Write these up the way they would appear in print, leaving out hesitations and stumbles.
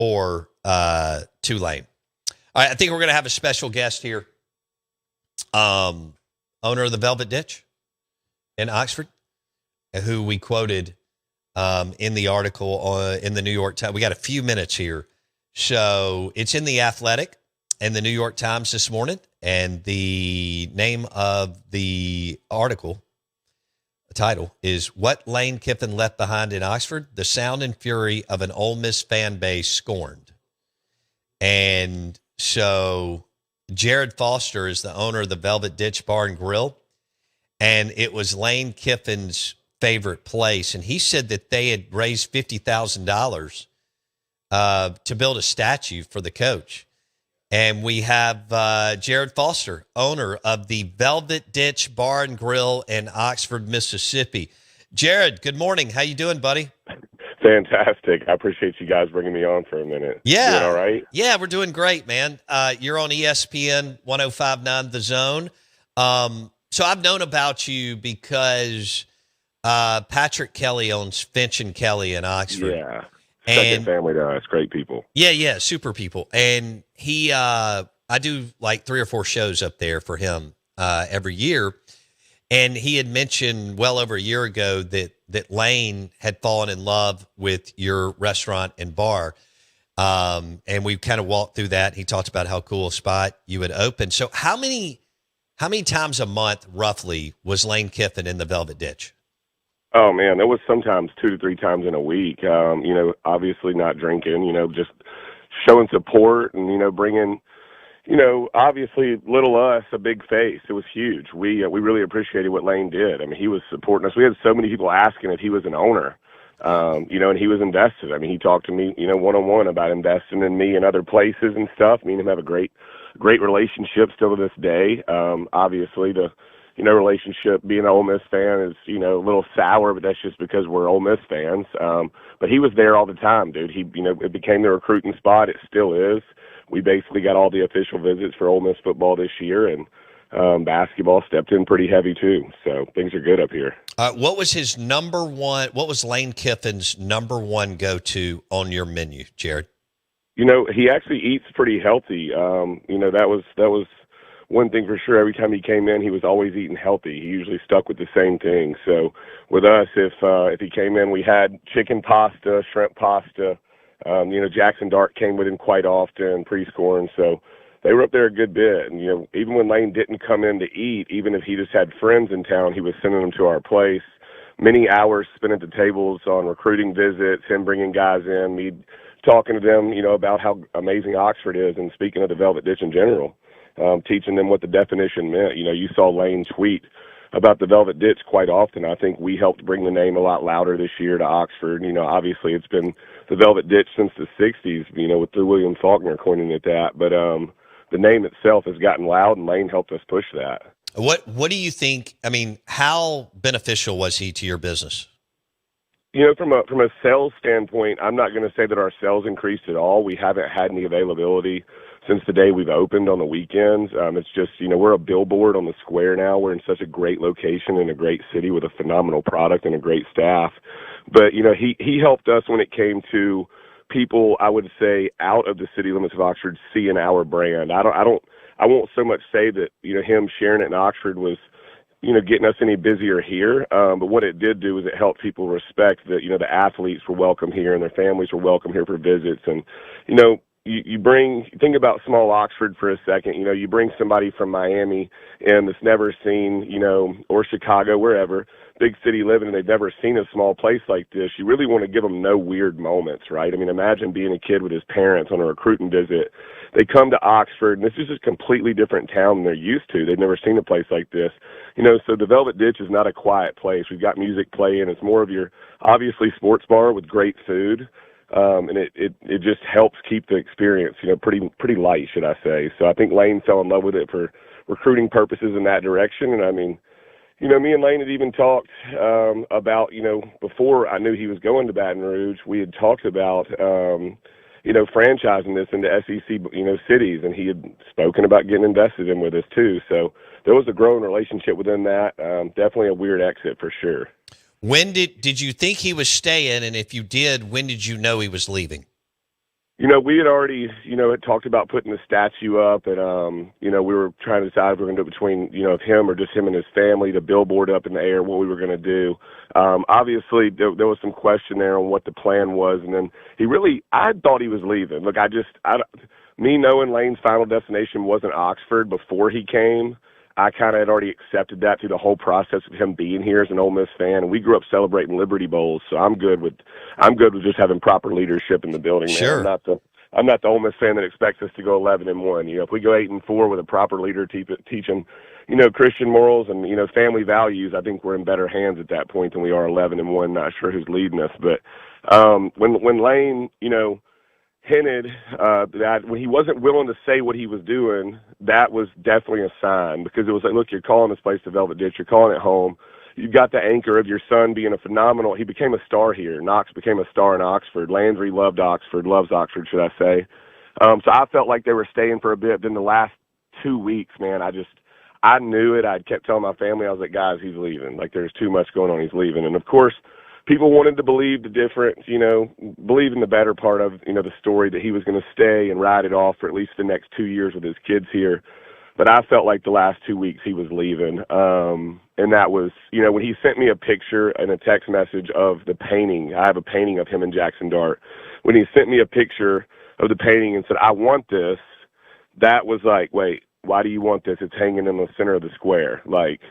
for Tulane. All right, I think we're going to have a special guest here. Owner of the Velvet Ditch in Oxford, who we quoted in the article in the New York Times. We got a few minutes here. So it's in the Athletic and the New York Times this morning. And the name of the article, the title, is What Lane Kiffin Left Behind in Oxford, the Sound and Fury of an Ole Miss Fan Base Scorned. And so Jared Foster is the owner of the Velvet Ditch Bar and Grill, and it was Lane Kiffin's favorite place. And he said that they had raised $50,000 to build a statue for the coach. And we have Jared Foster, owner of the Velvet Ditch Bar and Grill in Oxford, Mississippi. Jared, good morning. How you doing, buddy? Fantastic. I appreciate you guys bringing me on for a minute. Yeah. Doing all right? Yeah, we're doing great, man. You're on ESPN 105.9 The Zone. So I've known about you because Patrick Kelly owns Finch and Kelly in Oxford. Yeah. Second family to us. Great people. Yeah, super people. And he, I do like 3 or 4 shows up there for him every year. And he had mentioned well over a year ago that Lane had fallen in love with your restaurant and bar. And we kind of walked through that. He talked about how cool a spot you had opened. So how many times a month roughly was Lane Kiffin in the Velvet Ditch? Oh man, there was sometimes 2 to 3 times in a week. Obviously not drinking, just showing support and, bringing, obviously little us, a big face. It was huge. We really appreciated what Lane did. I mean, he was supporting us. We had so many people asking if he was an owner, and he was invested. I mean, he talked to me, one-on-one about investing in me and other places and stuff. Me and him have a great relationship still to this day. Obviously the, relationship, being an Ole Miss fan is, a little sour, but that's just because we're Ole Miss fans. But he was there all the time, dude. He, it became the recruiting spot. It still is. We basically got all the official visits for Ole Miss football this year, and basketball stepped in pretty heavy too. So things are good up here. What was his what was Lane Kiffin's number one go-to on your menu, Jared? He actually eats pretty healthy. That was one thing for sure. Every time he came in, he was always eating healthy. He usually stuck with the same thing. So with us, if he came in, we had chicken pasta, shrimp pasta. Jackson Dart came with him quite often, pre-scoring. So they were up there a good bit. And, even when Lane didn't come in to eat, even if he just had friends in town, he was sending them to our place. Many hours spent at the tables on recruiting visits, him bringing guys in, me talking to them, about how amazing Oxford is, and speaking of the Velvet Ditch in general. Teaching them what the definition meant. You saw Lane tweet about the Velvet Ditch quite often. I think we helped bring the name a lot louder this year to Oxford. Obviously it's been the Velvet Ditch since the 60s, with the William Faulkner coining it that. But the name itself has gotten loud, and Lane helped us push that. What do you think? I mean, how beneficial was he to your business? From a sales standpoint, I'm not going to say that our sales increased at all. We haven't had any availability since the day we've opened on the weekends. It's just, we're a billboard on the square now. We're in such a great location in a great city with a phenomenal product and a great staff. But, he helped us when it came to people, I would say, out of the city limits of Oxford seeing our brand. I won't so much say that, him sharing it in Oxford was, getting us any busier here. But what it did do is it helped people respect that, the athletes were welcome here and their families were welcome here for visits. And, you think about small Oxford for a second. You bring somebody from Miami and that's never seen, or Chicago, wherever, big city living, and they've never seen a small place like this. You really want to give them no weird moments, right? I mean, imagine being a kid with his parents on a recruiting visit. They come to Oxford, and this is just a completely different town than they're used to. They've never seen a place like this. So the Velvet Ditch is not a quiet place. We've got music playing. It's more of your, obviously, sports bar with great food. And it just helps keep the experience, pretty light, should I say. So I think Lane fell in love with it for recruiting purposes in that direction. And I mean, me and Lane had even talked about, before I knew he was going to Baton Rouge, we had talked about, franchising this into SEC, cities, and he had spoken about getting invested in with us too. So there was a growing relationship within that. Definitely a weird exit for sure. When did you think he was staying, and if you did, when did you know he was leaving? We had already, had talked about putting the statue up, and we were trying to decide if we were going to do it between, him or just him and his family, the billboard up in the air, what we were going to do. Obviously, there was some question there on what the plan was, and then I thought he was leaving. Look, me knowing Lane's final destination wasn't Oxford before he came, I kind of had already accepted that through the whole process of him being here as an Ole Miss fan, and we grew up celebrating Liberty Bowls, so I'm good with just having proper leadership in the building. Man. Sure. I'm not the Ole Miss fan that expects us to go 11-1. If we go 8-4 with a proper leader teaching, Christian morals and family values, I think we're in better hands at that point than we are 11-1. Not sure who's leading us, but when Lane, hinted that when he wasn't willing to say what he was doing, that was definitely a sign, because it was like, look, you're calling this place the Velvet Ditch, you're calling it home. You've got the anchor of your son being he became a star here. Knox became a star in Oxford. Landry loves Oxford, should I say. So I felt like they were staying for a bit. Then the last 2 weeks, man, I knew it. I kept telling my family, I was like, guys, he's leaving. Like, there's too much going on. He's leaving. And, of course, people wanted to believe the difference, believe in the better part of, the story that he was going to stay and ride it off for at least the next 2 years with his kids here. But I felt like the last 2 weeks he was leaving. And that was, when he sent me a picture and a text message of the painting, I have a painting of him and Jackson Dart. When he sent me a picture of the painting and said, I want this, that was like, wait, why do you want this? It's hanging in the center of the square. Like,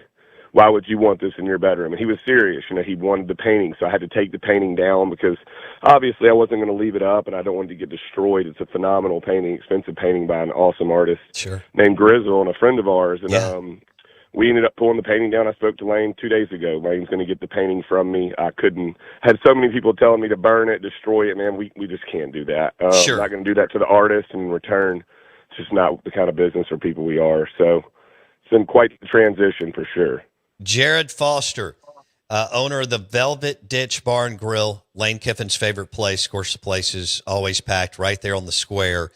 why would you want this in your bedroom? And he was serious. He wanted the painting. So I had to take the painting down because obviously I wasn't going to leave it up, and I don't want it to get destroyed. It's a phenomenal painting, expensive painting by an awesome artist named Grizzle and a friend of ours. And we ended up pulling the painting down. I spoke to Lane 2 days ago. Lane's going to get the painting from me. Had so many people telling me to burn it, destroy it. Man, we just can't do that. I'm not going to do that to the artist, and in return, it's just not the kind of business or people we are. So it's been quite the transition for sure. Jared Foster, owner of the Velvet Ditch Bar and Grill, Lane Kiffin's favorite place. Of course, the place is always packed right there on the square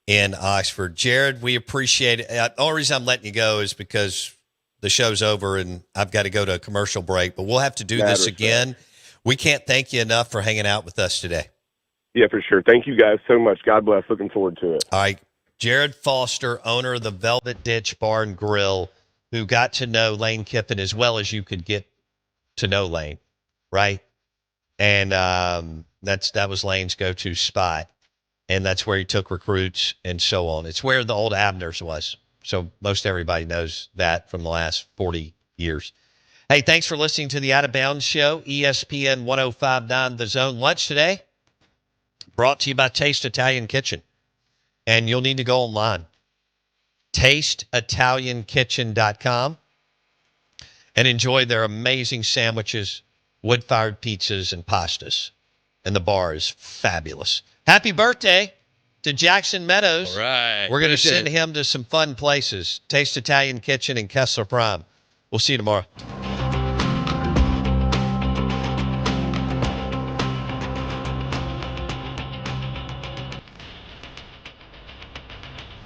in Oxford. Jared, we appreciate it. The only reason I'm letting you go is because the show's over and I've got to go to a commercial break, but we'll have to do this again. We can't thank you enough for hanging out with us today. Yeah, for sure. Thank you guys so much. God bless. Looking forward to it. All right. Jared Foster, owner of the Velvet Ditch Bar and Grill, who got to know Lane Kiffin as well as you could get to know Lane, right? And that was Lane's go-to spot, and that's where he took recruits and so on. It's where the old Abner's was, so most everybody knows that from the last 40 years. Hey, thanks for listening to the Out of Bounds Show, ESPN 105.9 The Zone. Lunch today brought to you by Taste Italian Kitchen, and you'll need to go online. TasteItaliankitchen.com and enjoy their amazing sandwiches, wood-fired pizzas, and pastas. And the bar is fabulous. Happy birthday to Jackson Meadows. All right. We're going to send him to some fun places. Taste Italian Kitchen in Kessler Prime. We'll see you tomorrow.